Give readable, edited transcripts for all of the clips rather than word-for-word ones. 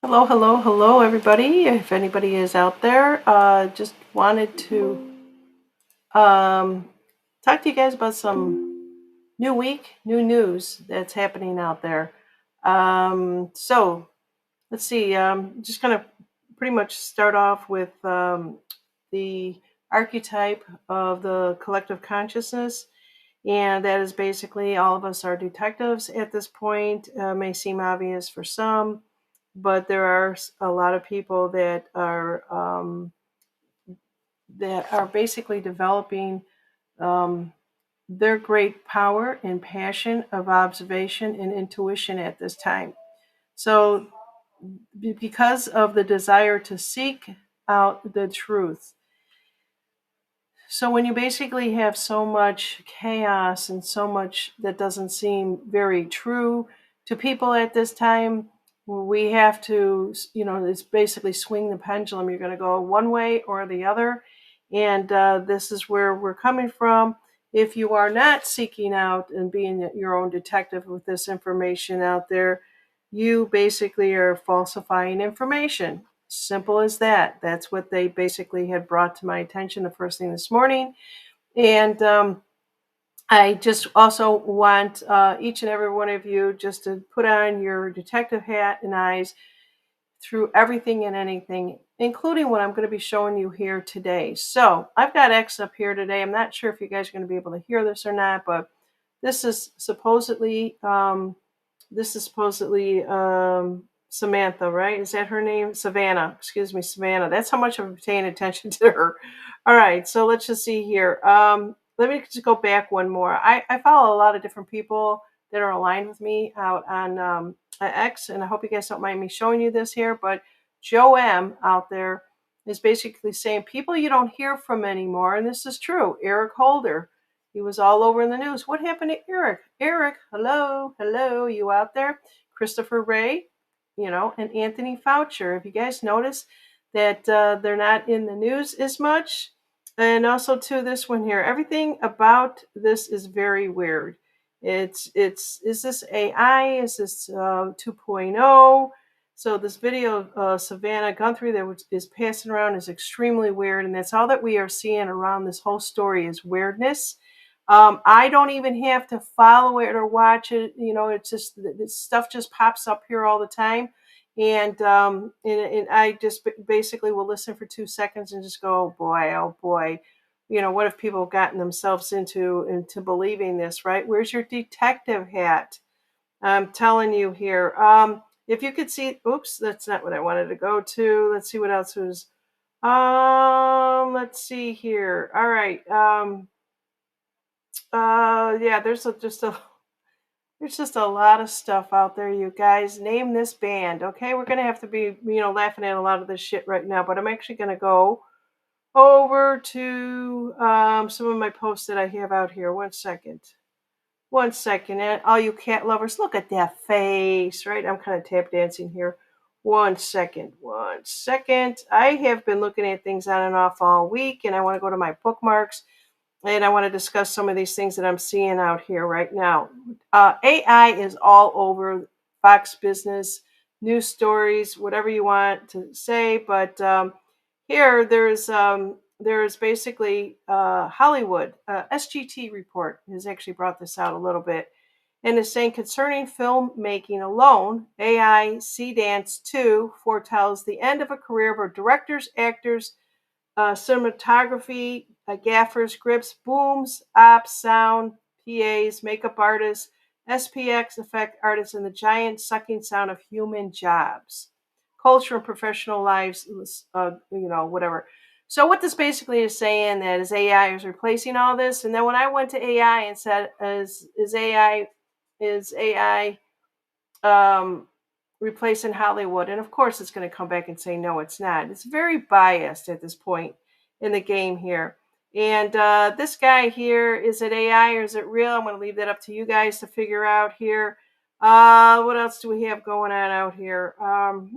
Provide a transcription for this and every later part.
Hello, hello, hello, everybody. If anybody is out there, just wanted to um, talk to you guys about some new week, new news that's happening out there. So let's see. Just kind of pretty much start off with the archetype of the collective consciousness. And that is basically all of us are detectives at this point. May seem obvious for some, but there are a lot of people that are basically developing um, their great power and passion of observation and intuition at this time. So, because of the desire to seek out the truth. So, when you basically have so much chaos and so much that doesn't seem very true to people at this time, we have to, it's basically swing the pendulum. You're going to go one way or the other. And this is where we're coming from. If you are not seeking out and being your own detective with this information out there, you basically are falsifying information. Simple as that. That's what they basically had brought to my attention the first thing this morning. And I just also want each and every one of you just to put on your detective hat and eyes through everything and anything, including what I'm going to be showing you here today. So I've got X up here today. I'm not sure if you guys are going to be able to hear this or not, but this is supposedly Samantha, right? Is that her name? Savannah. Excuse me, Savannah. That's how much I'm paying attention to her. All right, so let's just see here. Let me just go back one more. I follow a lot of different people that are aligned with me out on X, and I hope you guys don't mind me showing you this here. But Joe M out there is basically saying people you don't hear from anymore, and this is true. Eric Holder, he was all over in the news. What happened to Eric? Eric, hello, hello, you out there? Christopher Ray, and Anthony Faucher. Have you guys noticed that they're not in the news as much? And also to this one here, everything about this is very weird. Is this AI? Is this 2.0? So this video of Savannah Guthrie that is passing around is extremely weird, and that's all that we are seeing around this whole story is weirdness. I don't even have to follow it or watch it. It's just this stuff just pops up here all the time, and I just basically will listen for 2 seconds and just go, oh boy, oh boy. What have people gotten themselves into believing this, right? Where's your detective hat? I'm telling you here. If you could see, oops, that's not what I wanted to go to. Let's see what else was. Let's see here. All right. Yeah, there's just a lot of stuff out there, you guys. Name this band, okay? We're gonna have to be, laughing at a lot of this shit right now, but I'm actually gonna go over to some of my posts that I have out here. 1 second. 1 second. And all you cat lovers, look at that face, right? I'm kind of tap dancing here. 1 second. 1 second. I have been looking at things on and off all week, and I want to go to my bookmarks and I want to discuss some of these things that I'm seeing out here right now. AI is all over Fox Business, news stories, whatever you want to say. But here there's basically Hollywood. SGT report has actually brought this out a little bit and is saying concerning filmmaking alone, AI Sea Dance 2 foretells the end of a career for directors, actors, cinematography, gaffers, grips, booms, ops, sound, PAs, makeup artists, SPX effect artists, and the giant sucking sound of human jobs, culture and professional lives, whatever. So what this basically is saying that is AI is replacing all this. And then when I went to AI and said, is AI replacing Hollywood? And of course, it's going to come back and say, no, it's not. It's very biased at this point in the game here. And this guy here, is it AI or is it real? I'm going to leave that up to you guys to figure out here. What else do we have going on out here? All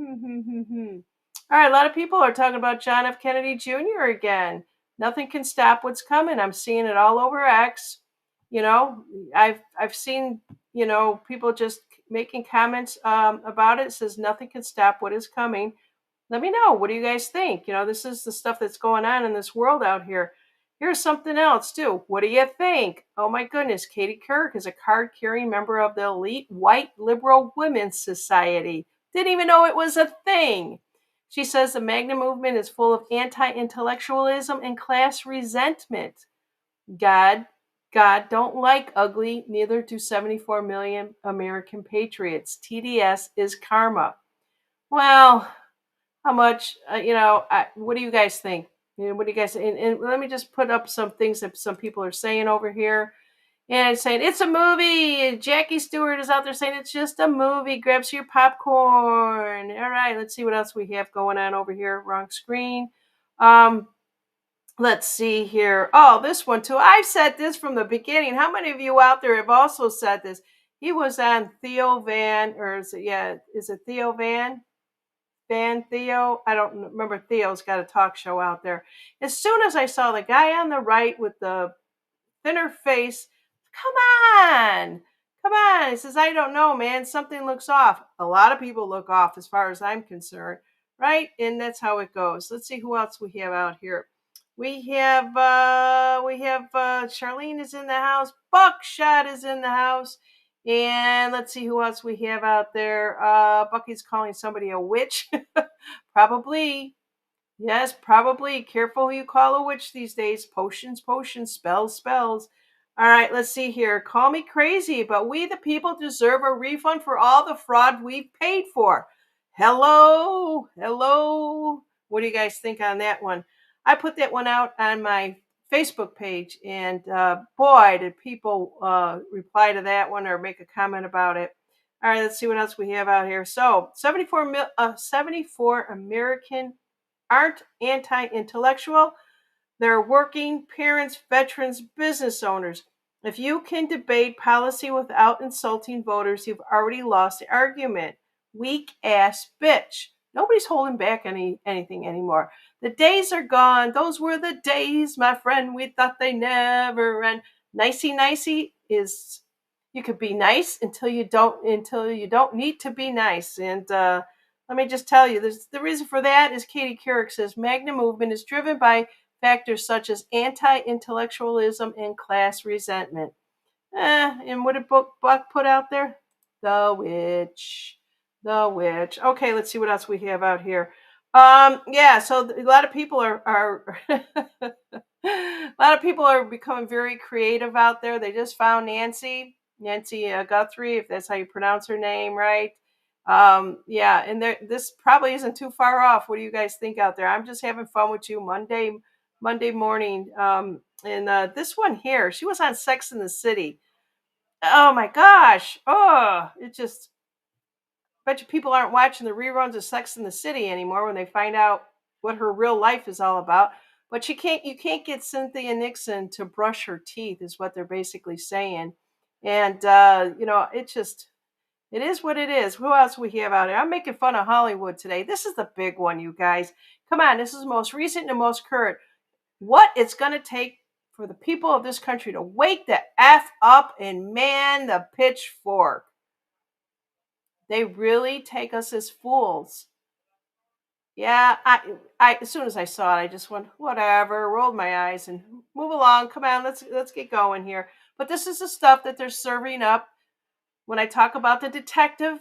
right, a lot of people are talking about John F. Kennedy Jr. again. Nothing can stop what's coming. I'm seeing it all over X. I've seen people just making comments about it. It says nothing can stop what is coming. Let me know. What do you guys think? This is the stuff that's going on in this world out here. Here's something else, too. What do you think? Oh, my goodness. Katie Couric is a card-carrying member of the elite white liberal women's society. Didn't even know it was a thing. She says the Magna movement is full of anti-intellectualism and class resentment. God don't like ugly, neither do 74 million American patriots. TDS is karma. Well, how much, what do you guys think? What do you guys, and let me just put up some things that some people are saying over here. And saying, it's a movie. Jackie Stewart is out there saying it's just a movie. Grab your popcorn. All right, let's see what else we have going on over here. Wrong screen. Let's see here. Oh, this one too. I've said this from the beginning. How many of you out there have also said this? He was on Theo Van, or is it Theo Van? Van Theo? I don't remember. Theo's got a talk show out there. As soon as I saw the guy on the right with the thinner face, come on. Come on. He says, I don't know, man. Something looks off. A lot of people look off as far as I'm concerned, right? And that's how it goes. Let's see who else we have out here. We have Charlene is in the house. Buckshot is in the house. And let's see who else we have out there. Bucky's calling somebody a witch. Probably. Yes, probably. Careful who you call a witch these days. Potions, spells, spells. All right, let's see here. Call me crazy, but we the people deserve a refund for all the fraud we've paid for. Hello. What do you guys think on that one? I put that one out on my Facebook page, and boy, did people reply to that one or make a comment about it. All right, let's see what else we have out here. So 74 American aren't anti-intellectual. They're working parents, veterans, business owners. If you can debate policy without insulting voters, you've already lost the argument. Weak ass bitch. Nobody's holding back anything anymore. The days are gone. Those were the days, my friend. We thought they never end. Nicey is you could be nice until you don't need to be nice. And let me just tell you, the reason for that is Katie Couric says Magna movement is driven by factors such as anti-intellectualism and class resentment. And what did Buck put out there? The witch. Okay, let's see what else we have out here. So a lot of people are a lot of people are becoming very creative out there. They just found Nancy Guthrie, if that's how you pronounce her name, right? And this probably isn't too far off. What do you guys think out there? I'm just having fun with you Monday morning. And this one here, she was on Sex in the City. Oh my gosh. Oh, it just bet you people aren't watching the reruns of Sex in the City anymore when they find out what her real life is all about. But you can't get Cynthia Nixon to brush her teeth, is what they're basically saying. And it is what it is. Who else we have out there? I'm making fun of Hollywood today. This is the big one, you guys. Come on, this is the most recent and the most current. What it's going to take for the people of this country to wake the F up and man the pitchfork. They really take us as fools. Yeah, I as soon as I saw it, I just went, whatever, rolled my eyes and move along. Come on, let's get going here. But this is the stuff that they're serving up when I talk about the detective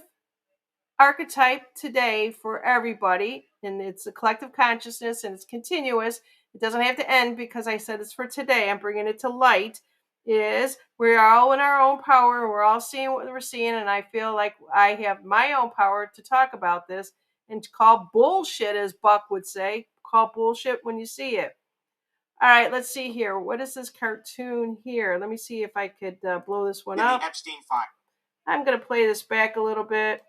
archetype today for everybody, and it's a collective consciousness and it's continuous. It doesn't have to end because I said it's for today. I'm bringing it to light. Is we're all in our own power and we're all seeing what we're seeing, and I feel like I have my own power to talk about this and call bullshit, as Buck would say. Call bullshit when you see it. All right, let's see here. What is this cartoon here? Let me see if I could blow this one up. Epstein file. I'm going to play this back a little bit.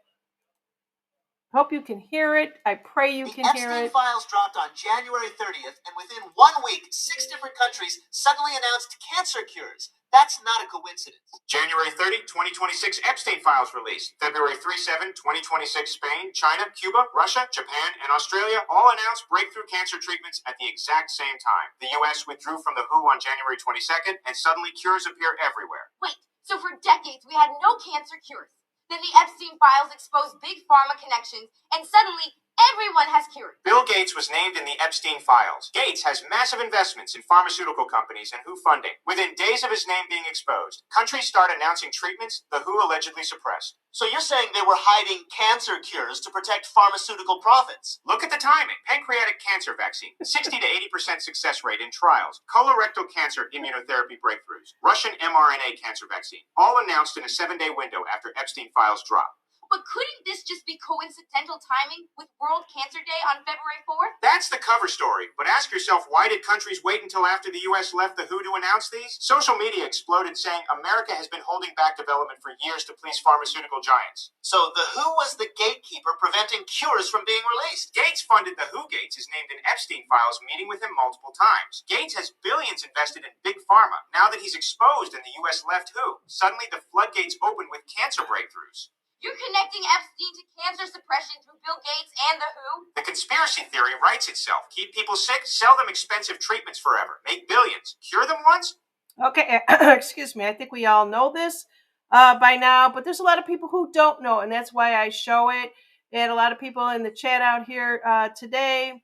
Hope you can hear it. I pray you can hear it. The Epstein files dropped on January 30th, and within 1 week, 6 different countries suddenly announced cancer cures. That's not a coincidence. January 30, 2026, Epstein files released. February 3-7, 2026, Spain, China, Cuba, Russia, Japan, and Australia all announced breakthrough cancer treatments at the exact same time. The U.S. withdrew from the WHO on January 22nd, and suddenly cures appear everywhere. Wait, so for decades we had no cancer cures. Then the Epstein files exposed big pharma connections, and suddenly everyone has cures. Bill Gates was named in the Epstein files. Gates has massive investments in pharmaceutical companies and WHO funding. Within days of his name being exposed, countries start announcing treatments the WHO allegedly suppressed. So you're saying they were hiding cancer cures to protect pharmaceutical profits? Look at the timing. Pancreatic cancer vaccine, 60 to 80% success rate in trials. Colorectal cancer immunotherapy breakthroughs. Russian mRNA cancer vaccine. All announced in a 7-day window after Epstein files dropped. But couldn't this just be coincidental timing with World Cancer Day on February 4th? That's the cover story. But ask yourself, why did countries wait until after the U.S. left the WHO to announce these? Social media exploded saying America has been holding back development for years to please pharmaceutical giants. So the WHO was the gatekeeper preventing cures from being released. Gates funded the WHO. Gates is named in Epstein files, meeting with him multiple times. Gates has billions invested in big pharma. Now that he's exposed and the U.S. left WHO, suddenly the floodgates open with cancer breakthroughs. You're connecting Epstein to cancer suppression through Bill Gates and the WHO? The conspiracy theory writes itself. Keep people sick, sell them expensive treatments forever, make billions, cure them once. Okay, excuse me. I think we all know this by now, but there's a lot of people who don't know, and that's why I show it. And a lot of people in the chat out here today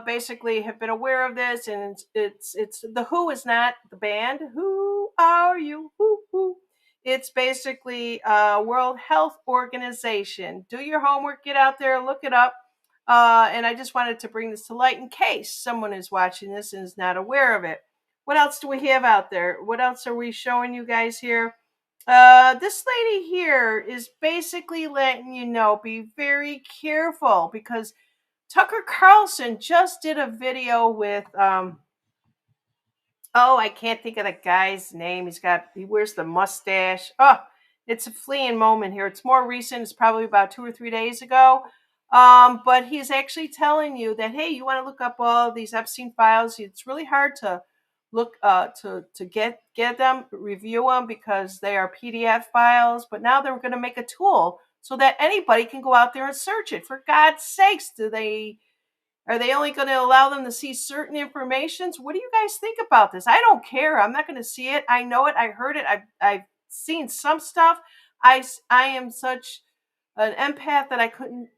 basically have been aware of this, and it's the Who is not the band. Who are you? Who? It's basically World Health Organization. Do your homework, get out there, look it up. And I just wanted to bring this to light in case someone is watching this and is not aware of it. What else do we have out there? What else are we showing you guys here? This lady here is basically letting you know, be very careful, because Tucker Carlson just did a video with I can't think of the guy's name. He wears the mustache. Oh, it's a fleeing moment here. It's more recent. It's probably about 2 or 3 days ago. But he's actually telling you that, hey, you want to look up all these Epstein files. It's really hard to look to get them, review them, because they are PDF files. But now they're going to make a tool so that anybody can go out there and search it. For God's sakes, are they only going to allow them to see certain informations? What do you guys think about this? I don't care. I'm not going to see it. I know it. I heard it. I've seen some stuff. I am such an empath that I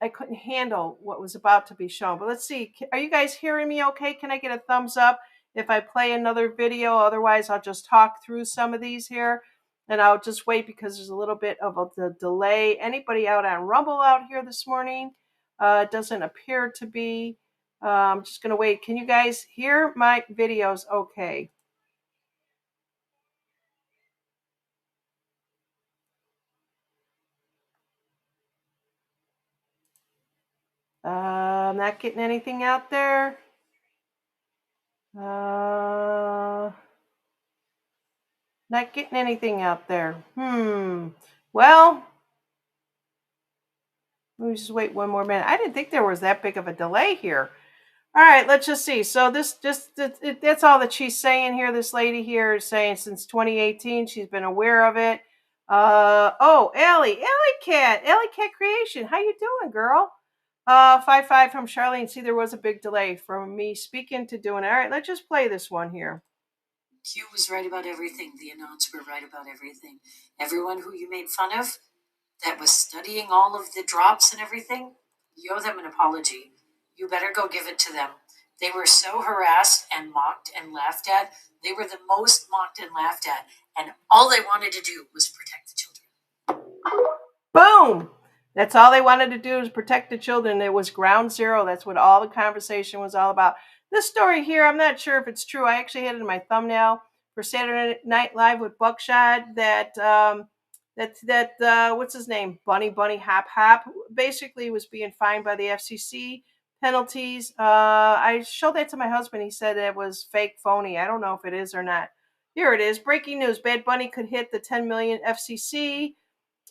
couldn't handle what was about to be shown. But let's see. Are you guys hearing me okay? Can I get a thumbs up if I play another video? Otherwise, I'll just talk through some of these here. And I'll just wait because there's a little bit of a delay. Anybody out on Rumble out here this morning? It doesn't appear to be. I'm just going to wait. Can you guys hear my videos okay? I'm not getting anything out there. Not getting anything out there. Well, let me just wait one more minute. I didn't think there was that big of a delay here. All right, let's just see. So that's all that she's saying here. This lady here is saying since 2018 she's been aware of it. Allie Cat Creation. How you doing, girl? 5-5 from Charlene. See, there was a big delay from me speaking to doing it. All right, let's just play this one here. Q was right about everything. The announcers were right about everything. Everyone who you made fun of that was studying all of the drops and everything, you owe them an apology. You better go give it to them. They were so harassed and mocked and laughed at. They were the most mocked and laughed at. And all they wanted to do was protect the children. Boom! That's all they wanted to do was protect the children. It was ground zero. That's what all the conversation was all about. This story here, I'm not sure if it's true. I actually had it in my thumbnail for Saturday Night Live with Buckshot that what's his name? Bunny Hop Hop basically was being fined by the FCC penalties. I showed that to my husband. He said it was fake, phony. I don't know if it is or not. Here it is. Breaking news. Bad Bunny could hit the 10 million FCC.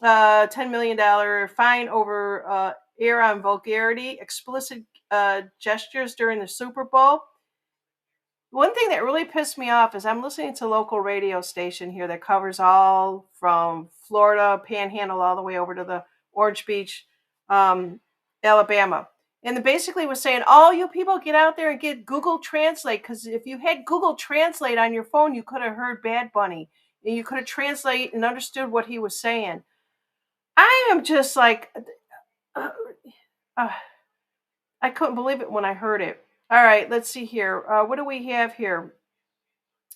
$10 million fine over air on vulgarity, explicit gestures during the Super Bowl. One thing that really pissed me off is I'm listening to a local radio station here that covers all from Florida, Panhandle, all the way over to the Orange Beach, Alabama. And basically was saying, all you people get out there and get Google Translate, because if you had Google Translate on your phone, you could have heard Bad Bunny. And you could have translated and understood what he was saying. I am just like, uh, uh, I couldn't believe it when I heard it. All right, let's see here. What do we have here?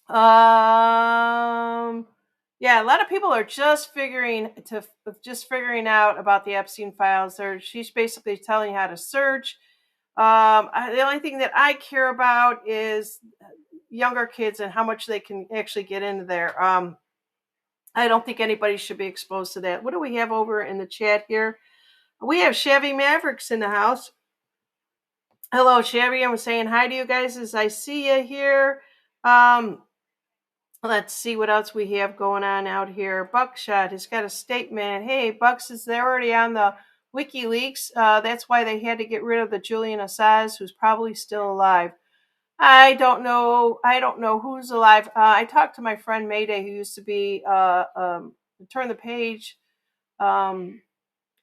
Um, yeah, a lot of people are just figuring out about the Epstein files. She's basically telling you how to search. The only thing that I care about is younger kids and how much they can actually get into there. I don't think anybody should be exposed to that. What do we have over in the chat here? We have Chevy Mavericks in the house. Hello, Chevy. I'm saying hi to you guys as I see you here. Um, let's see what else we have going on out here. Buckshot has got a statement. Hey, Bucks is they're already on the WikiLeaks. That's why they had to get rid of the Julian Assange, who's probably still alive. I don't know. I don't know who's alive. I talked to my friend Mayday, who used to be Turn the Page. Um,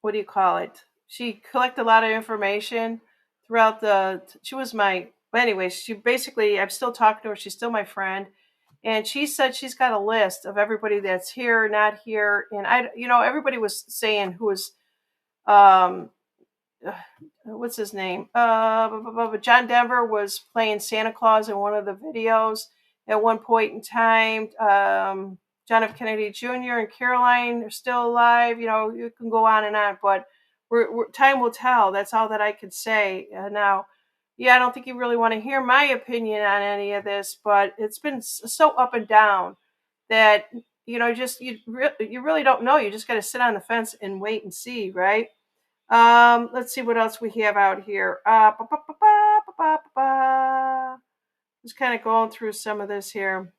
what do you call it? She collected a lot of information throughout the. She was my. But anyways, she basically. I'm still talking to her. She's still my friend, and she said she's got a list of everybody that's here, not here, and everybody was saying who was um what's his name? John Denver was playing Santa Claus in one of the videos at one point in time. John F. Kennedy Jr. and Caroline are still alive. You can go on and on, but time will tell. That's all that I could say. Now, yeah, I don't think you really want to hear my opinion on any of this, but it's been so up and down that you really don't know. You just got to sit on the fence and wait and see, right? Let's see what else we have out here. Just kind of going through some of this here.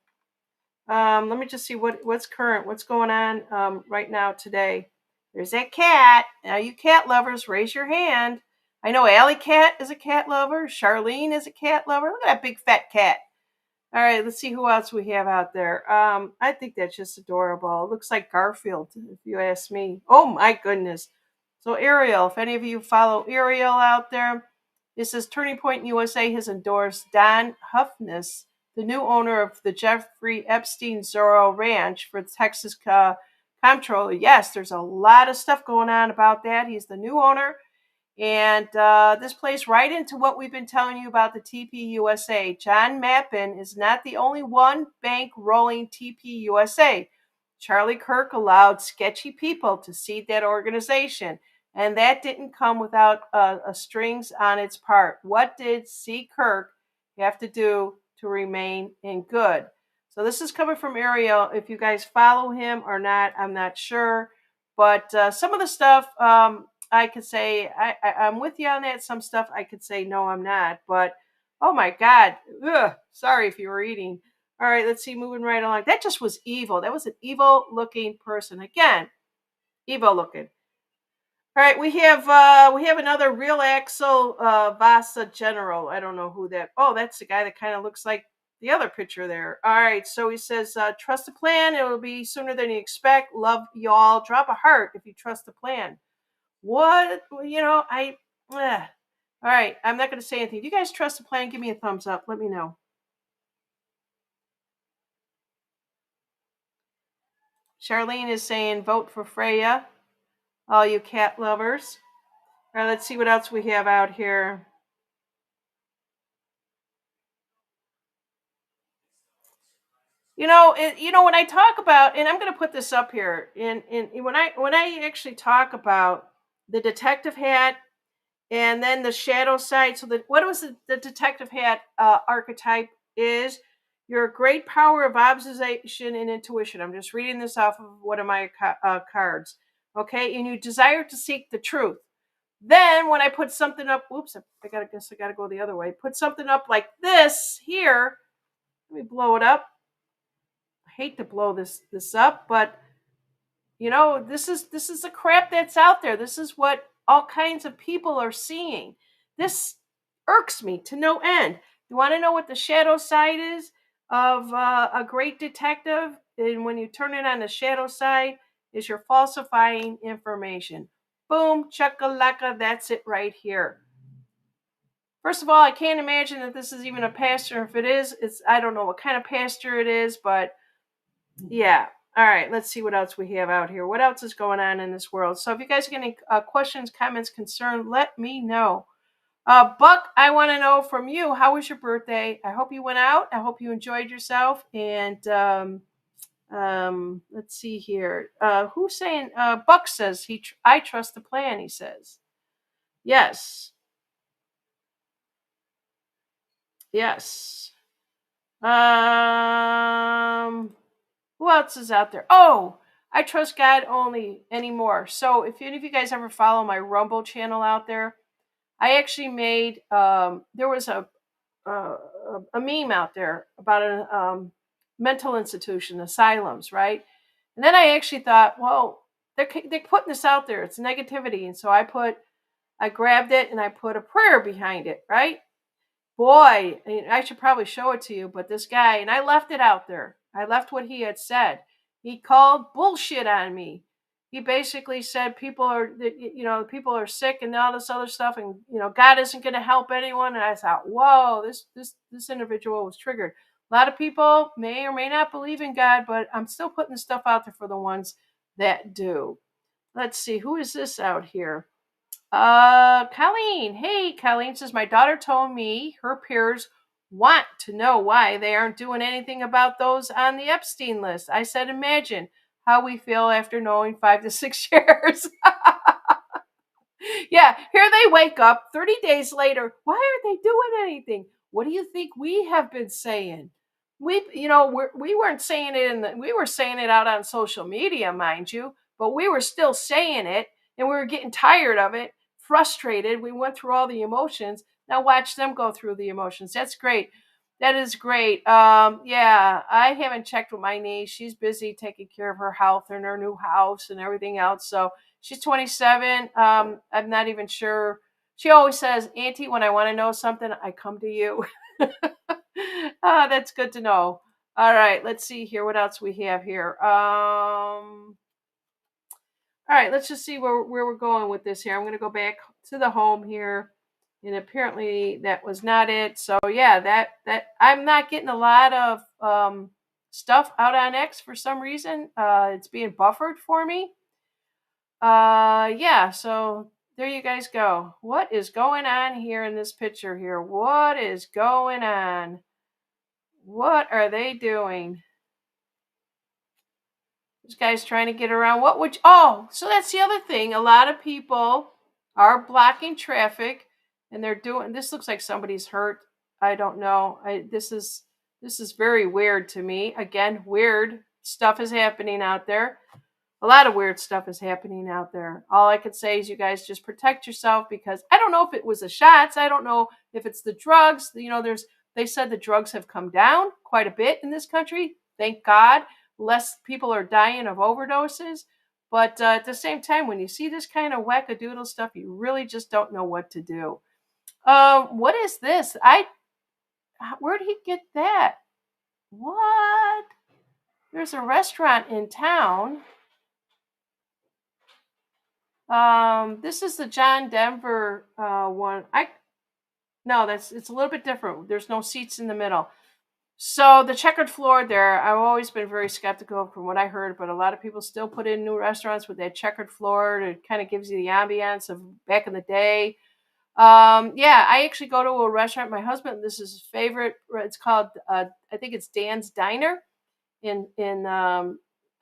Let me just see what's current, what's going on right now today. There's that cat. Now, you cat lovers, raise your hand. I know Alley Cat is a cat lover. Charlene is a cat lover. Look at that big fat cat. All right, let's see who else we have out there. I think that's just adorable. It looks like Garfield, if you ask me. Oh my goodness. So Ariel, if any of you follow Ariel out there, it says Turning Point USA has endorsed Don Huffness, the new owner of the Jeffrey Epstein Zorro Ranch, for the Texas comptroller. Yes, there's a lot of stuff going on about that. He's the new owner. And this plays right into what we've been telling you about the TPUSA. John Mappin is not the only one bank rolling TPUSA. Charlie Kirk allowed sketchy people to seed that organization, and that didn't come without strings on its part. What did C. Kirk have to do to remain in good? So this is coming from Ariel. If you guys follow him or not, I'm not sure. But some of the stuff I could say I'm with you on that. Some stuff I could say no, I'm not. But oh my God, sorry if you were eating. All right, let's see. Moving right along. That just was evil. That was an evil looking person. Again, evil looking. All right, we have another real Axel Vasa general. I don't know who that. Oh, that's the guy that kind of looks like the other picture there. All right, so he says, trust the plan. It will be sooner than you expect. Love y'all. Drop a heart if you trust the plan. What? All right, I'm not going to say anything. Do you guys trust the plan? Give me a thumbs up. Let me know. Charlene is saying vote for Freya. All you cat lovers. All right, let's see what else we have out here. When I talk about, and I'm going to put this up here, in when I actually talk about the detective hat and then the shadow side. So what was the detective hat archetype is your great power of observation and intuition. I'm just reading this off of one of my cards. Okay, and you desire to seek the truth. Then when I put something up, oops, I gotta go the other way. Put something up like this here. Let me blow it up. I hate to blow this up, but this is the crap that's out there. This is what all kinds of people are seeing. This irks me to no end. You want to know what the shadow side is of a great detective? And when you turn it on the shadow side, is you're falsifying information. Boom, chakalaka, that's it right here. First of all, I can't imagine that this is even a pastor. If it is, I don't know what kind of pastor it is, but yeah. All right, let's see what else we have out here. What else is going on in this world? So if you guys have any questions, comments, concerns, let me know. Buck, I want to know from you, how was your birthday? I hope you went out. I hope you enjoyed yourself. And let's see here. Who's saying? Buck says I trust the plan. He says yes, yes. Who else is out there? Oh, I trust God only anymore. So if any of you guys ever follow my Rumble channel out there, I actually made there was a a meme out there about a mental institution, asylums, right? And then I actually thought, well, they're putting this out there. It's negativity, and so I grabbed it and I put a prayer behind it, right? Boy, I should probably show it to you, but this guy, and I left it out there. I left what he had said. He called bullshit on me. He basically said people are sick and all this other stuff, and God isn't going to help anyone. And I thought, whoa, this individual was triggered. A lot of people may or may not believe in God, but I'm still putting stuff out there for the ones that do. Let's see, who is this out here? Colleen. Hey, Colleen says, my daughter told me her peers want to know why they aren't doing anything about those on the Epstein list. I said, imagine how we feel after knowing 5 to 6 years. Yeah, here they wake up 30 days later. Why aren't they doing anything? What do you think we have been saying? We weren't saying it we were saying it out on social media, mind you, but we were still saying it, and we were getting tired of it, frustrated. We went through all the emotions. Now watch them go through the emotions. That's great. That is great. Yeah, I haven't checked with my niece. She's busy taking care of her health and her new house and everything else. So she's 27. I'm not even sure. She always says, Auntie, when I want to know something, I come to you. That's good to know. All right, let's see here. What else we have here? All right, let's just see where we're going with this here. I'm going to go back to the home here. And apparently that was not it. So yeah, that I'm not getting a lot of stuff out on X for some reason. It's being buffered for me. Yeah, so there you guys go. What is going on here in this picture here? What is going on? What are they doing? This guy's trying to get around. So that's the other thing. A lot of people are blocking traffic, and they're doing, this looks like somebody's hurt. I don't know. This is very weird to me. Again, weird stuff is happening out there. A lot of weird stuff is happening out there. All I could say is you guys just protect yourself, because I don't know if it was the shots. I don't know if it's the drugs. They said the drugs have come down quite a bit in this country. Thank God. Less people are dying of overdoses. But at the same time, when you see this kind of wackadoodle stuff, you really just don't know what to do. What is this? Where did he get that? What? There's a restaurant in town. This is the John Denver one. It's a little bit different. There's no seats in the middle. So the checkered floor there, I've always been very skeptical from what I heard, but a lot of people still put in new restaurants with that checkered floor. It kind of gives you the ambiance of back in the day. Yeah, I actually go to a restaurant. My husband, this is his favorite. It's called, I think it's Dan's Diner in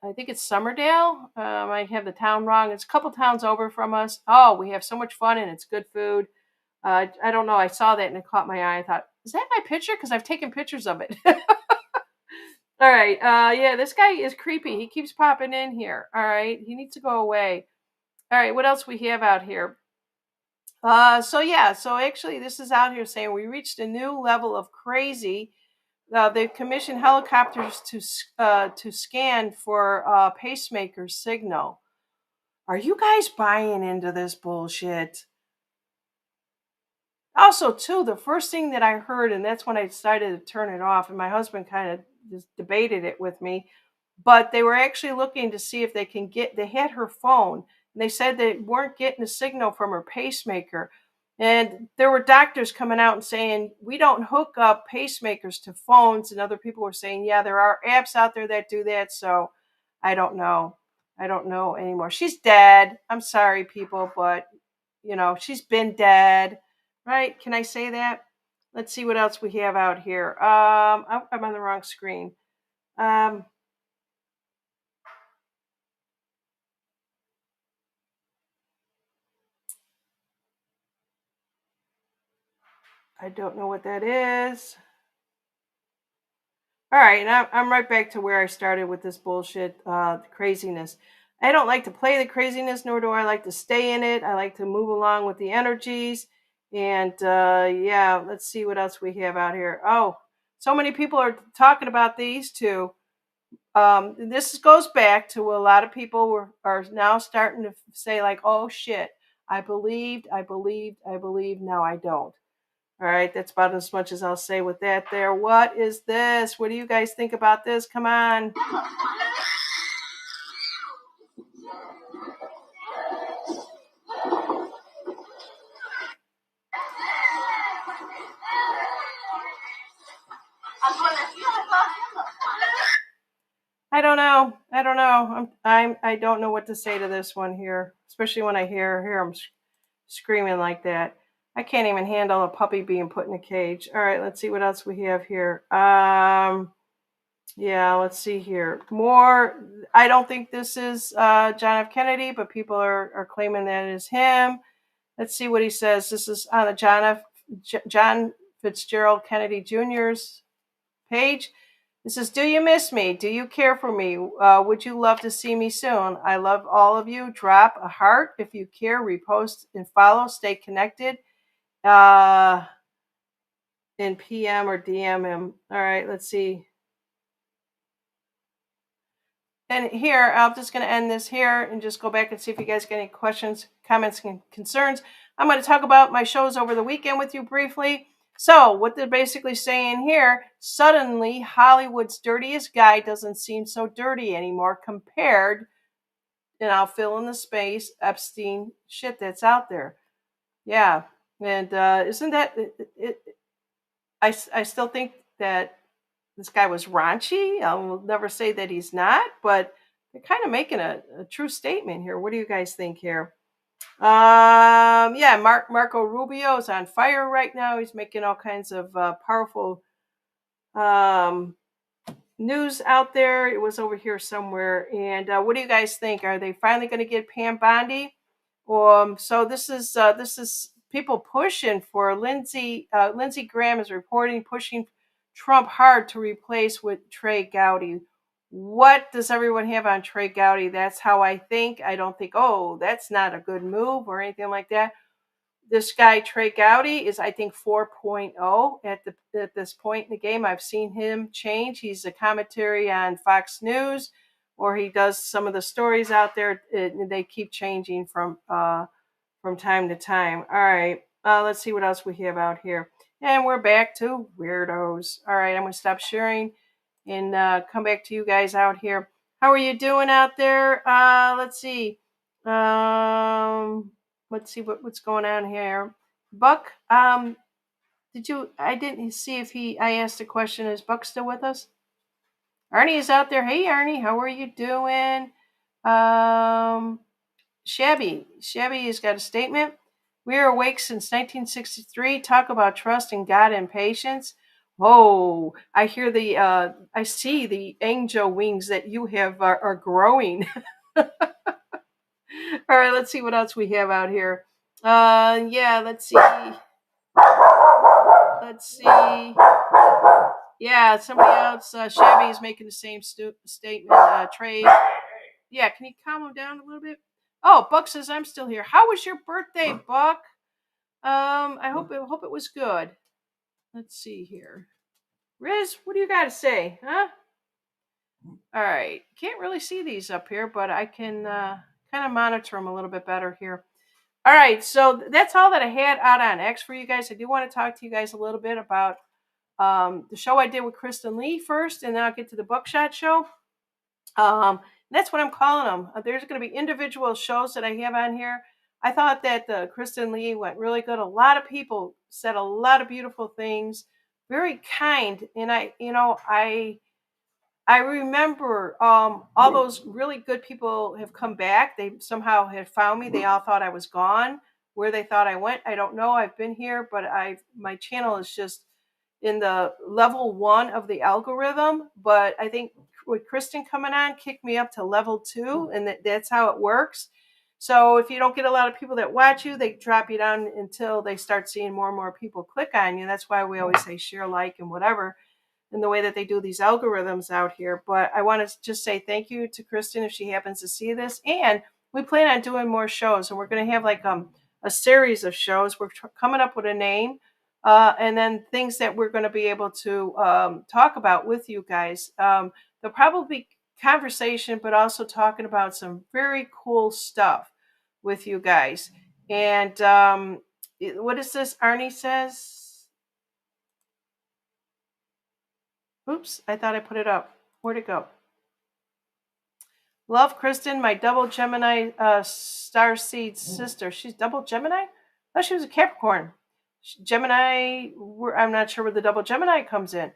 I think it's Summerdale. I have the town wrong. It's a couple towns over from us. Oh, we have so much fun, and it's good food. I don't know. I saw that and it caught my eye. I thought, is that my picture? Because I've taken pictures of it. All right. Yeah, this guy is creepy. He keeps popping in here. All right. He needs to go away. All right. What else we have out here? So actually, this is out here saying we reached a new level of crazy. They've commissioned helicopters to scan for pacemaker signal. Are you guys buying into this bullshit? Also, too, the first thing that I heard, and that's when I decided to turn it off, and my husband kind of just debated it with me, but they were actually looking to see if they had her phone, and they said they weren't getting a signal from her pacemaker. And there were doctors coming out and saying, we don't hook up pacemakers to phones. And other people were saying, yeah, there are apps out there that do that. So I don't know. I don't know anymore. She's dead. I'm sorry, people, but she's been dead, right? Can I say that? Let's see what else we have out here. I'm on the wrong screen. I don't know what that is. All right, and I'm right back to where I started with this bullshit, craziness. I don't like to play the craziness, nor do I like to stay in it. I like to move along with the energies. And yeah, let's see what else we have out here. Oh, so many people are talking about these two. This goes back to a lot of people are now starting to say, like, oh shit, I believed, I believed, I believed, now I don't. All right, that's about as much as I'll say with that there. What is this? What do you guys think about this? Come on. I don't know. I don't know. I don't know what to say to this one here, especially when I hear them screaming like that. I can't even handle a puppy being put in a cage. All right, let's see what else we have here. Yeah, let's see here. More. I don't think this is John F. Kennedy, but people are claiming that it is him. Let's see what he says. This is on the John Fitzgerald Kennedy Jr.'s page. It says, "Do you miss me? Do you care for me? Would you love to see me soon? I love all of you. Drop a heart if you care. Repost and follow. Stay connected. Uh, in PM or DM him." All right, let's see. And here, I'm just going to end this here and just go back and see if you guys get any questions, comments, and concerns. I'm going to talk about my shows over the weekend with you briefly. So what they're basically saying here, suddenly Hollywood's dirtiest guy doesn't seem so dirty anymore compared, and I'll fill in the space, Epstein shit that's out there. Yeah. And isn't that, I still think that this guy was raunchy. I will never say that he's not, but they're kind of making a true statement here. What do you guys think here? Yeah, Marco Rubio is on fire right now. He's making all kinds of powerful um, news out there. It was over here somewhere. And what do you guys think? Are they finally going to get Pam Bondi? So this is people pushing for Lindsey. Lindsey Graham is reporting pushing Trump hard to replace with Trey Gowdy. What does everyone have on Trey Gowdy? That's how I think. I don't think, oh, that's not a good move or anything like that. This guy Trey Gowdy is, I think, 4.0 at this point in the game. I've seen him change. He's a commentary on Fox News, or he does some of the stories out there. They keep changing from time to time. All right, let's see what else we have out here. And we're back to weirdos. All right, I'm going to stop sharing and come back to you guys out here. How are you doing out there? Let's see. Let's see what's going on here. Buck, I didn't see if I asked a question. Is Buck still with us? Arnie is out there. Hey, Arnie, how are you doing? Shabby has got a statement. We are awake since 1963. Talk about trust in God and patience. Oh, I see the angel wings that you have are growing. All right, let's see what else we have out here. Yeah, let's see. Let's see. Yeah, somebody else. Shabby is making the same statement. Trey. Yeah, can you calm him down a little bit? Oh, Buck says I'm still here. How was your birthday, Buck? I hope it was good. Let's see here. Riz, what do you got to say, huh? All right, can't really see these up here, but I can kind of monitor them a little bit better here. All right, so that's all that I had out on X for you guys. I do want to talk to you guys a little bit about the show I did with Kristen Lee first, and then I'll get to the Buckshot show. That's what I'm calling them. There's going to be individual shows that I have on here. I thought that Kristen Lee went really good. A lot of people said a lot of beautiful things, very kind, and I I remember all those really good people have come back. They somehow had found me. They all thought I was gone. Where they thought I went, I don't know. I've been here, but my channel is just in the level 1 of the algorithm. But I think with Kristen coming on, kicked me up to level 2, and that's how it works. So if you don't get a lot of people that watch you, they drop you down until they start seeing more and more people click on you. That's why we always say share, like, and whatever, in the way that they do these algorithms out here. But I want to just say thank you to Kristen if she happens to see this. And we plan on doing more shows, and we're going to have like a series of shows. We're coming up with a name, and then things that we're going to be able to talk about with you guys. There'll probably be conversation, but also talking about some very cool stuff with you guys. And what is this? Arnie says. Oops, I thought I put it up. Where'd it go? Love Kristen, my double Gemini star seed sister. She's double Gemini? Oh, she was a Capricorn. Gemini, I'm not sure where the double Gemini comes in.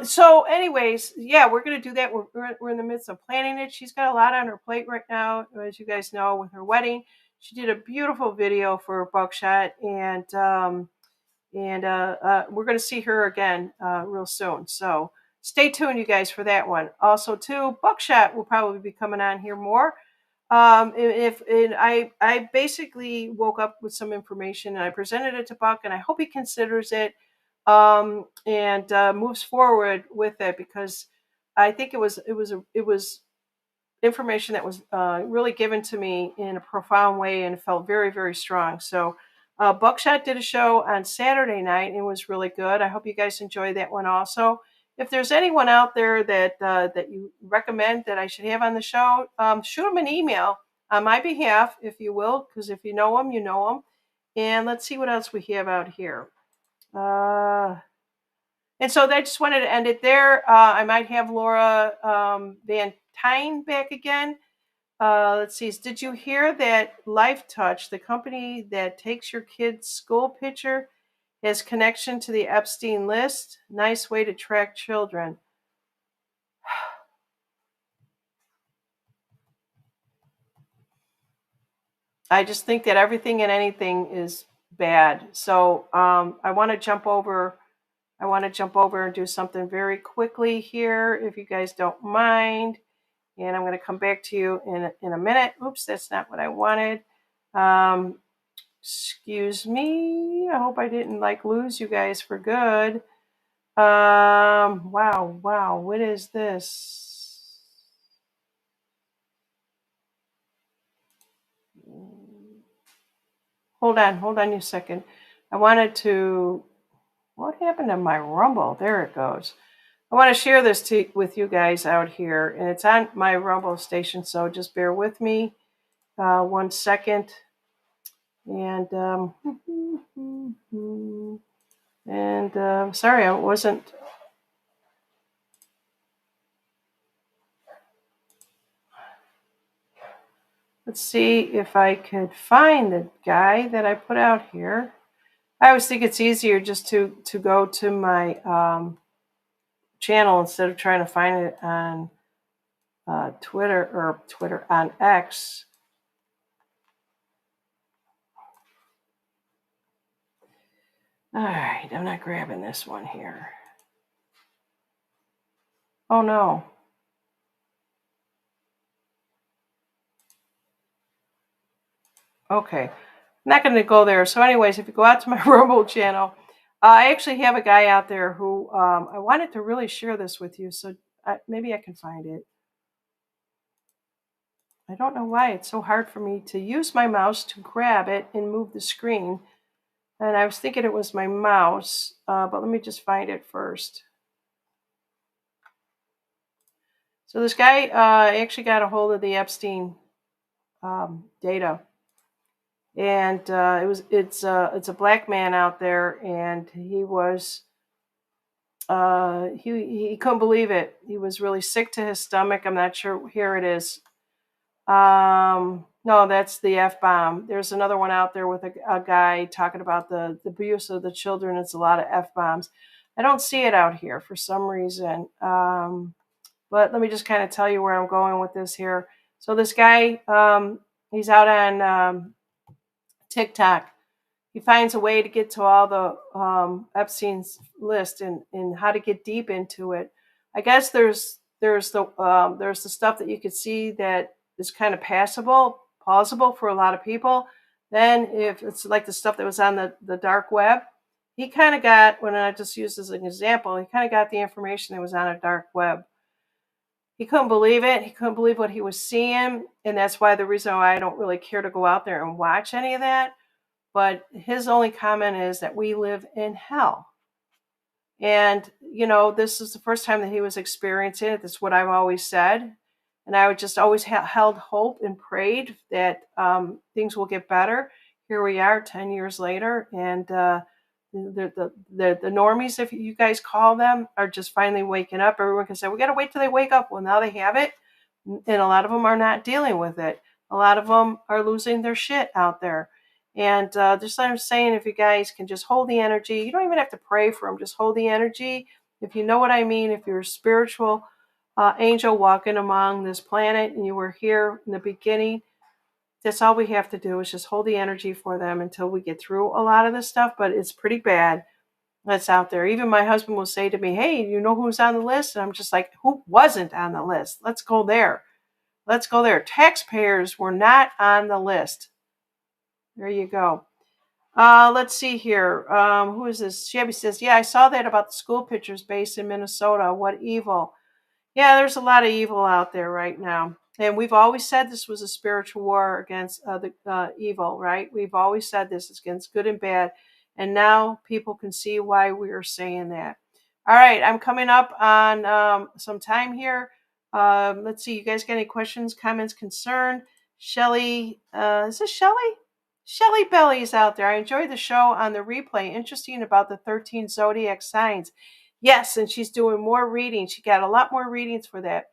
So anyways, yeah, we're going to do that. We're in the midst of planning it. She's got a lot on her plate right now, as you guys know, with her wedding. She did a beautiful video for Buckshot, and we're going to see her again real soon. So stay tuned, you guys, for that one. Also, too, Buckshot will probably be coming on here more. I basically woke up with some information and I presented it to Buck, and I hope he considers it and moves forward with it, because I think it was information that was really given to me in a profound way and felt very, very strong. So Buckshot did a show on Saturday night and it was really good. I hope you guys enjoyed that one also. If there's anyone out there that you recommend that I should have on the show, shoot them an email on my behalf, if you will, because if you know them, you know them. And let's see what else we have out here. And so I just wanted to end it there. I might have Laura Van Tyne back again. Let's see. Did you hear that Life Touch, the company that takes your kid's school picture, has connection to the Epstein list? Nice way to track children. I just think that everything and anything is bad. So I want to jump over. And do something very quickly here, if you guys don't mind. And I'm going to come back to you in a minute. Oops, that's not what I wanted. Excuse me. I hope I didn't lose you guys for good. Wow. What is this? Hold on a second. I wanted to. What happened to my Rumble? There it goes. I want to share this with you guys out here, and it's on my Rumble station, so just bear with me 1 second. And sorry, I wasn't. Let's see if I could find the guy that I put out here. I always think it's easier just to go to my channel instead of trying to find it on Twitter on X. All right, I'm not grabbing this one here. Oh no. Okay, I'm not going to go there. So anyways, if you go out to my Rumble channel, I actually have a guy out there who I wanted to really share this with you. So maybe I can find it. I don't know why it's so hard for me to use my mouse to grab it and move the screen. And I was thinking it was my mouse, but let me just find it first. So this guy actually got a hold of the Epstein data, and it's a black man out there, and he was he couldn't believe it. He was really sick to his stomach. I'm not sure. Here it is. No, that's the F-bomb. There's another one out there with a guy talking about the abuse of the children. It's a lot of F-bombs. I don't see it out here for some reason. But let me just kind of tell you where I'm going with this here. So this guy, he's out on TikTok. He finds a way to get to all the Epstein's list and how to get deep into it. I guess there's the stuff that you could see that is kind of plausible for a lot of people. Then if it's like the stuff that was on the dark web, he kind of got, when I just use as an example, he kind of got the information that was on a dark web. He couldn't believe it. He couldn't believe what he was seeing. And that's why the reason why I don't really care to go out there and watch any of that. But his only comment is that we live in hell. And, this is the first time that he was experiencing it. That's what I've always said. And I would just always held hope and prayed that things will get better. Here we are 10 years later. And the normies, if you guys call them, are just finally waking up. Everyone can say, we got to wait till they wake up. Well, now they have it. And a lot of them are not dealing with it. A lot of them are losing their shit out there. And just like I'm saying, if you guys can just hold the energy, you don't even have to pray for them. Just hold the energy. If you know what I mean, if you're a spiritual angel walking among this planet and you were here in the beginning, that's all we have to do is just hold the energy for them until we get through a lot of this stuff. But it's pretty bad that's out there. Even my husband will say to me, hey, you know who's on the list? And I'm just like, who wasn't on the list? Let's go there. Let's go there. Taxpayers were not on the list. There you go. Let's see here. Who is this? Shabby says, yeah, I saw that about the school pictures based in Minnesota. What evil. Yeah, there's a lot of evil out there right now. And we've always said this was a spiritual war against the evil, right? We've always said this is against good and bad. And now people can see why we are saying that. All right, I'm coming up on some time here. Let's see, you guys got any questions, comments, concern? Shelly, is this Shelly? Shelly Belly's out there. I enjoyed the show on the replay. Interesting about the 13 zodiac signs. Yes, and she's doing more reading. She got a lot more readings for that.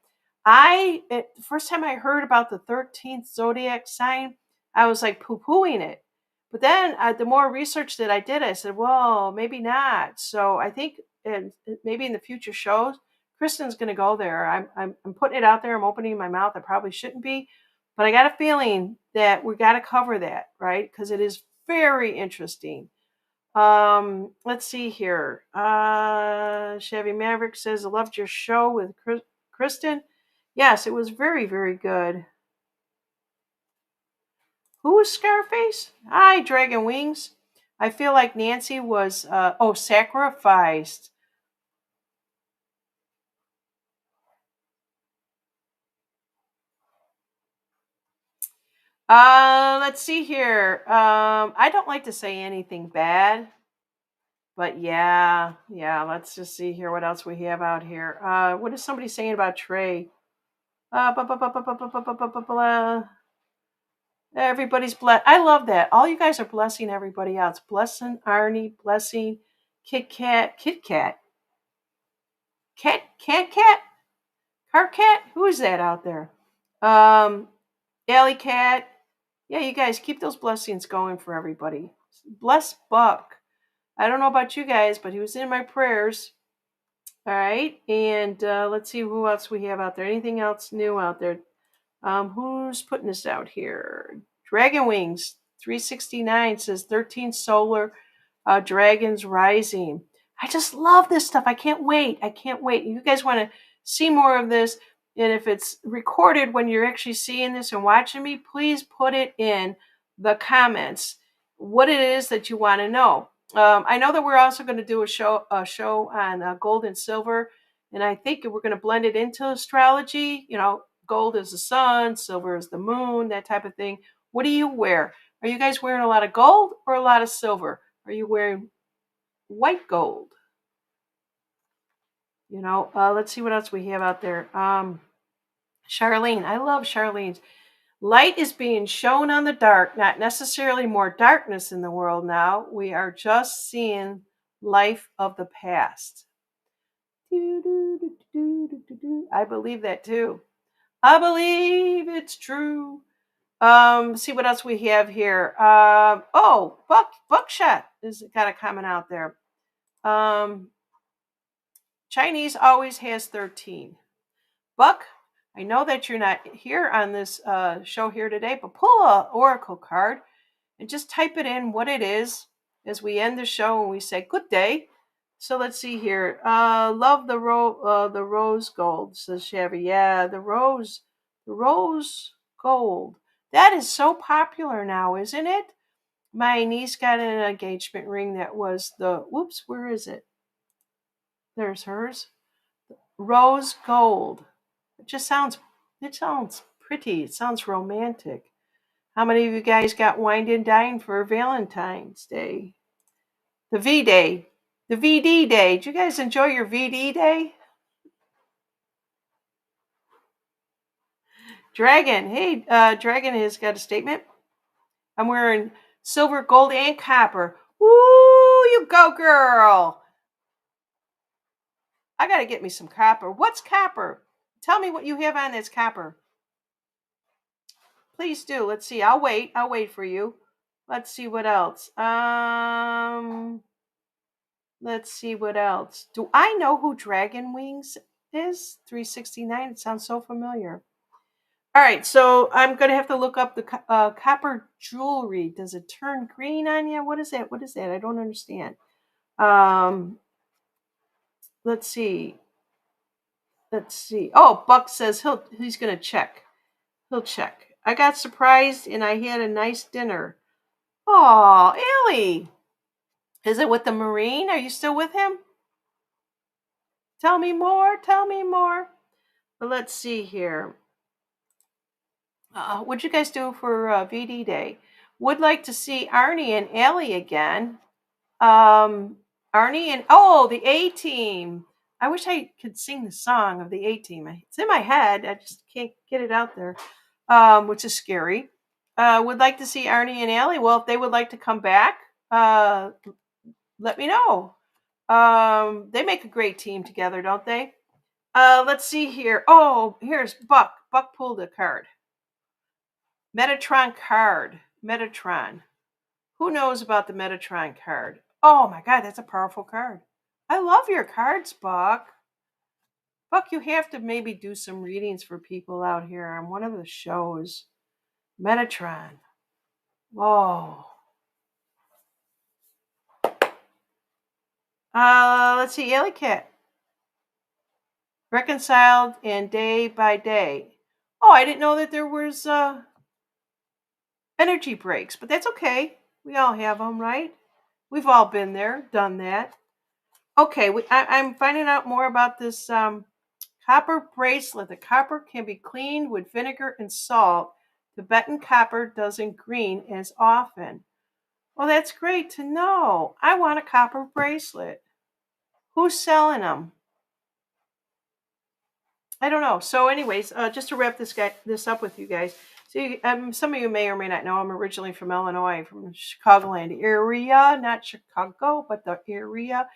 The first time I heard about the 13th zodiac sign, I was like poo-pooing it. But then the more research that I did, I said, well, maybe not. So I think maybe in the future shows, Kristen's going to go there. I'm putting it out there. I'm opening my mouth. I probably shouldn't be. But I got a feeling that we got to cover that, right? Because it is very interesting. Let's see here. Chevy Maverick says, I loved your show with Kristen. Yes, it was very, very good. Who was Scarface? Hi, Dragon Wings. I feel like Nancy was, sacrificed. Let's see here. I don't like to say anything bad. But yeah, let's just see here what else we have out here. What is somebody saying about Trey? Everybody's blessed. I love that. All you guys are blessing everybody else. Blessing Arnie, blessing Kit Kat, Cat, Car Cat. Who is that out there? Alley Cat. Yeah, you guys keep those blessings going for everybody. Bless Buck. I don't know about you guys, but he was in my prayers. All right, and let's see who else we have out there. Anything else new out there? Who's putting this out here? Dragon Wings 369 says 13 solar dragons rising. I just love this stuff. I can't wait. You guys want to see more of this? And if it's recorded when you're actually seeing this and watching me, please put it in the comments what it is that you want to know. I know that we're also going to do a show on gold and silver, and I think we're going to blend it into astrology. Gold is the sun, silver is the moon, that type of thing. What do you wear? Are you guys wearing a lot of gold or a lot of silver? Are you wearing white gold? Let's see what else we have out there. Charlene, I love Charlene's. Light is being shown on the dark, not necessarily more darkness in the world now. We are just seeing life of the past. I believe that too. I believe it's true. See what else we have here. Buckshot is got a comment out there. Chinese always has 13. Buck, I know that you're not here on this show here today, but pull a oracle card and just type it in what it is as we end the show and we say good day. So let's see here. Love the rose gold, says Shabby. Yeah, the rose gold. That is so popular now, isn't it? My niece got an engagement ring that was whoops, where is it? There's hers. Rose gold. It sounds pretty. It sounds romantic. How many of you guys got wined and dined for Valentine's Day? The V Day. The VD Day. Did you guys enjoy your VD Day? Dragon. Hey, Dragon has got a statement. I'm wearing silver, gold, and copper. Woo, you go, girl. I got to get me some copper. What's copper? Tell me what you have on that's copper. Please do. Let's see. I'll wait. I'll wait for you. Let's see what else. Let's see what else. Do I know who Dragon Wings is? 369. It sounds so familiar. All right, so I'm going to have to look up the copper jewelry. Does it turn green on you? What is that? What is that? I don't understand. Let's see. Let's see. Oh, Buck says he's going to check. He'll check. I got surprised and I had a nice dinner. Oh, Ellie. Is it with the Marine? Are you still with him? Tell me more. Tell me more. But let's see here. What'd you guys do for VD Day? Would like to see Arnie and Allie again. Arnie and the A Team. I wish I could sing the song of the A Team. It's in my head. I just can't get it out there, which is scary. Would like to see Arnie and Allie. Well, if they would like to come back, let me know. They make a great team together, don't they? Let's see here. Oh, here's Buck. Buck pulled a card. Metatron card. Metatron. Who knows about the Metatron card? Oh my God, that's a powerful card. I love your cards, Buck. Buck, you have to maybe do some readings for people out here on one of the shows. Metatron. Whoa. Let's see, Alley Cat. Reconciled and day by day. Oh, I didn't know that there was energy breaks, but that's okay. We all have them, right? We've all been there, done that. Okay, I'm finding out more about this copper bracelet. The copper can be cleaned with vinegar and salt. Tibetan copper doesn't green as often. Well, that's great to know. I want a copper bracelet. Who's selling them? I don't know. So anyways, just to wrap this up with you guys. See, some of you may or may not know I'm originally from Illinois, from the Chicagoland area, not Chicago, but the area.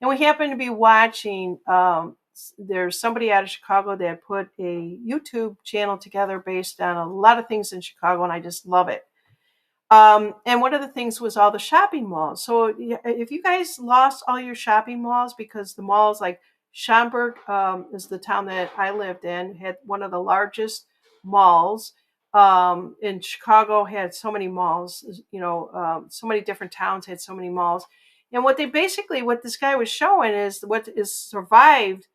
And we happen to be watching, there's somebody out of Chicago that put a YouTube channel together based on a lot of things in Chicago, and I just love it. And one of the things was all the shopping malls. So if you guys lost all your shopping malls, because the malls like Schaumburg is the town that I lived in, had one of the largest malls. In Chicago had so many malls, so many different towns had so many malls. And what this guy was showing is what is survived.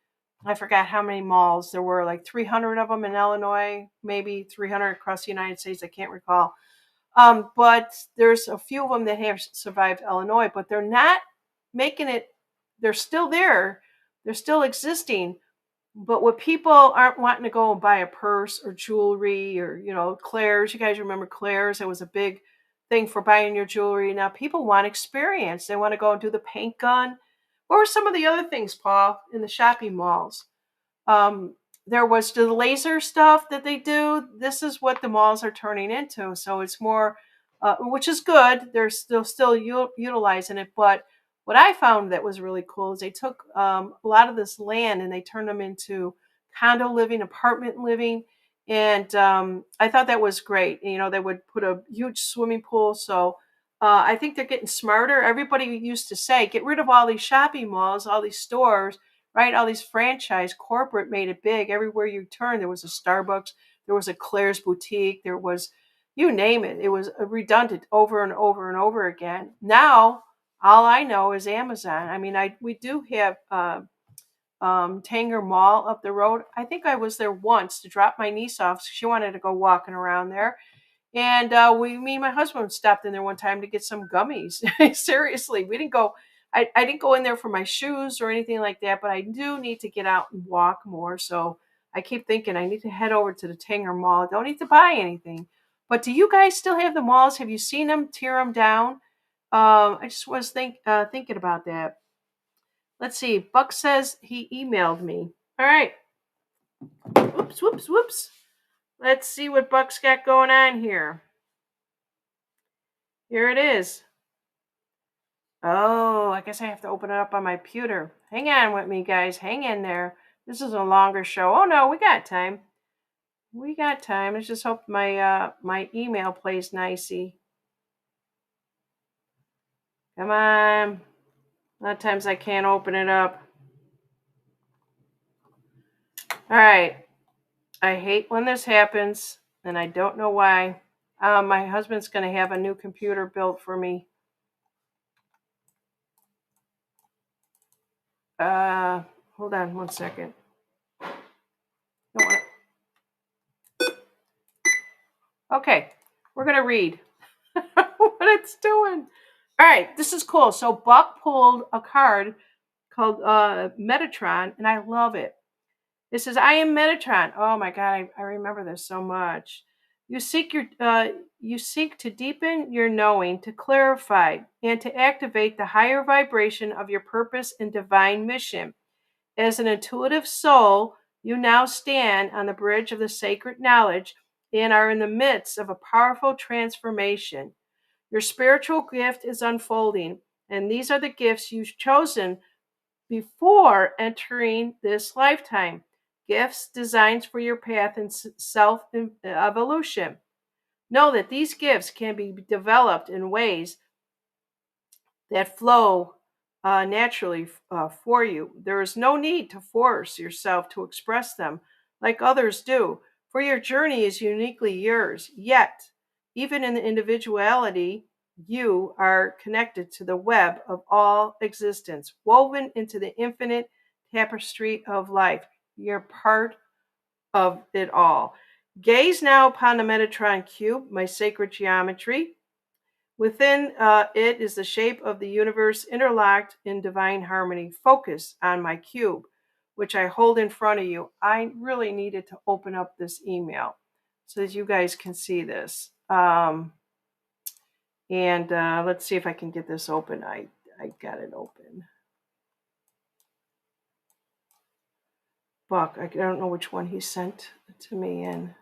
I forgot how many malls there were, like 300 of them in Illinois, maybe 300 across the United States. I can't recall. But there's a few of them that have survived Illinois, but they're not making it. They're still there. They're still existing. But what people aren't wanting to go and buy a purse or jewelry or, Claire's. You guys remember Claire's? It was a big thing for buying your jewelry. Now people want experience. They want to go and do the paint gun. What were some of the other things, Paul, in the shopping malls? There was the laser stuff that they do. This is what the malls are turning into. So it's more, which is good. They're still utilizing it. But what I found that was really cool is they took a lot of this land and they turned them into condo living, apartment living. And I thought that was great. They would put a huge swimming pool. So I think they're getting smarter. Everybody used to say, get rid of all these shopping malls, all these stores, right? All these franchise corporate made it big. Everywhere you turn, there was a Starbucks, there was a Claire's boutique, there was, you name it. It was redundant over and over and over again. Now, all I know is Amazon. I mean, we do have Tanger Mall up the road. I think I was there once to drop my niece off. She wanted to go walking around there. And me and my husband stopped in there one time to get some gummies. Seriously, we didn't go. I didn't go in there for my shoes or anything like that, but I do need to get out and walk more. So I keep thinking I need to head over to the Tanger Mall. I don't need to buy anything. But do you guys still have the malls? Have you seen them tear them down? I just was thinking about that. Let's see. Buck says he emailed me. All right. Whoops, whoops, whoops. Let's see what Buck's got going on here. Here it is. Oh, I guess I have to open it up on my computer. Hang on with me, guys. Hang in there. This is a longer show. Oh no, we got time. We got time. Let's just hope my email plays nicey. Come on. A lot of times I can't open it up. All right. I hate when this happens, and I don't know why. My husband's going to have a new computer built for me. Hold on one second. Okay, we're going to read what it's doing. All right, this is cool. So Buck pulled a card called Metatron, and I love it. It says, "I am Metatron." Oh my God, I remember this so much. You seek to deepen your knowing, to clarify, and to activate the higher vibration of your purpose and divine mission. As an intuitive soul, you now stand on the bridge of the sacred knowledge and are in the midst of a powerful transformation. Your spiritual gift is unfolding, and these are the gifts you've chosen before entering this lifetime. Gifts designed for your path and self evolution. Know that these gifts can be developed in ways that flow naturally for you. There is no need to force yourself to express them like others do, for your journey is uniquely yours. Yet, even in the individuality, you are connected to the web of all existence, woven into the infinite tapestry of life. You're part of it all. Gaze now upon the Metatron cube, my sacred geometry. Within it is the shape of the universe interlocked in divine harmony. Focus on my cube, which I hold in front of you. I really needed to open up this email so that you guys can see this. And let's see if I can get this open. I got it open. Buck, I don't know which one he sent to me in.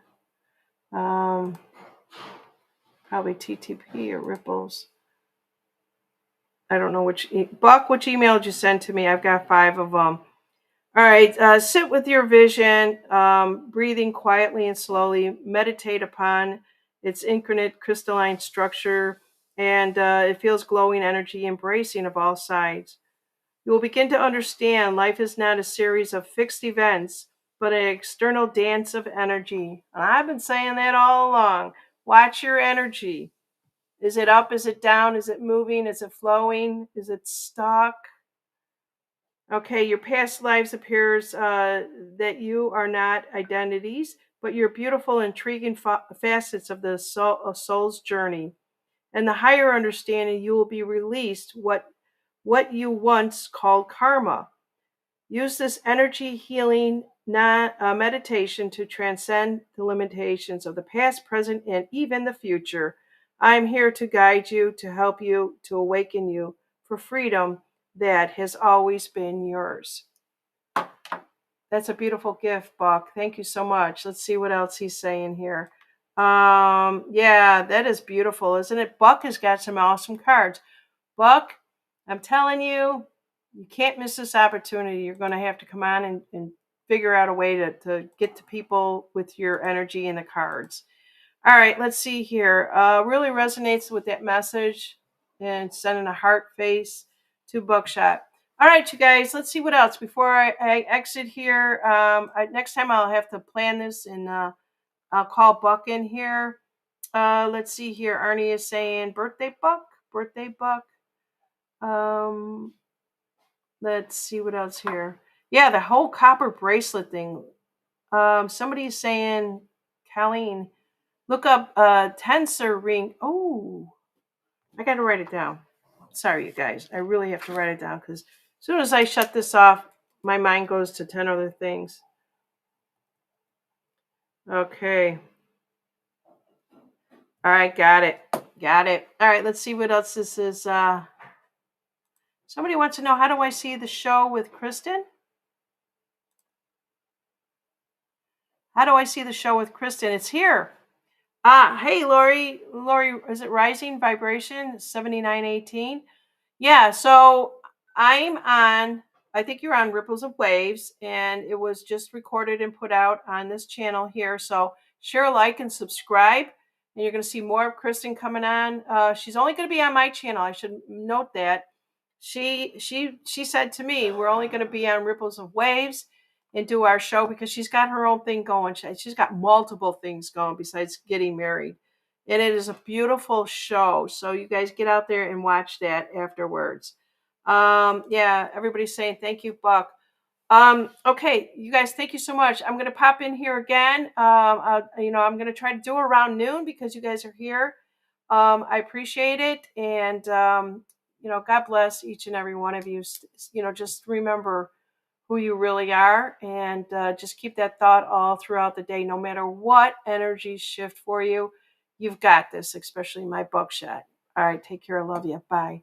Probably TTP or Ripples. I don't know which. Buck, which email did you send to me? I've got 5 of them. All right. Sit with your vision, breathing quietly and slowly. Meditate upon its infinite crystalline structure, and it feels glowing energy, embracing of all sides. You will begin to understand life is not a series of fixed events, but an external dance of energy. And I've been saying that all along. Watch your energy. Is it up? Is it down? Is it moving? Is it flowing? Is it stuck? Okay, your past lives appears that you are not identities, but you're beautiful, intriguing facets of the soul's journey. And the higher understanding, you will be released what you once called karma. Use this energy healing meditation to transcend the limitations of the past, present, and even the future. I am here to guide you, to help you, to awaken you for freedom that has always been yours. That's a beautiful gift, Buck. Thank you so much. Let's see what else he's saying here. Yeah, that is beautiful, isn't it? Buck has got some awesome cards. Buck, I'm telling you, you can't miss this opportunity. You're going to have to come on and figure out a way to get to people with your energy and the cards. All right, let's see here. Really resonates with that message and sending a heart face to Buckshot. All right, you guys, let's see what else before I exit here. Next time I'll have to plan this, and I'll call Buck in here. Let's see here. Arnie is saying birthday Buck, birthday Buck. Um, let's see what else here. Yeah, the whole copper bracelet thing. Somebody's saying, Colleen, look up tensor ring. Oh, I got to write it down. Sorry, you guys. I really have to write it down because as soon as I shut this off, my mind goes to 10 other things. Okay. All right, got it. Got it. All right, let's see what else this is. Somebody wants to know, how do I see the show with Kristen? How do I see the show with Kristen? It's here. Hey, Lori. Lori, is it Rising Vibration 7918? Yeah, so I'm on, I think you're on Ripples of Waves, and it was just recorded and put out on this channel here. So share, like, and subscribe, and you're going to see more of Kristen coming on. She's only going to be on my channel. I should note that. She said to me, we're only going to be on Ripples of Waves and do our show because she's got her own thing going. She's got multiple things going besides getting married. And it is a beautiful show. So you guys get out there and watch that afterwards. Yeah, everybody's saying thank you, Buck. Okay, you guys, thank you so much. I'm gonna pop in here again. I'm gonna try to do around noon because you guys are here. I appreciate it, and God bless each and every one of you. Just remember who you really are, and just keep that thought all throughout the day. No matter what energies shift for you, you've got this, especially my buckshot. All right, take care. I love you. Bye.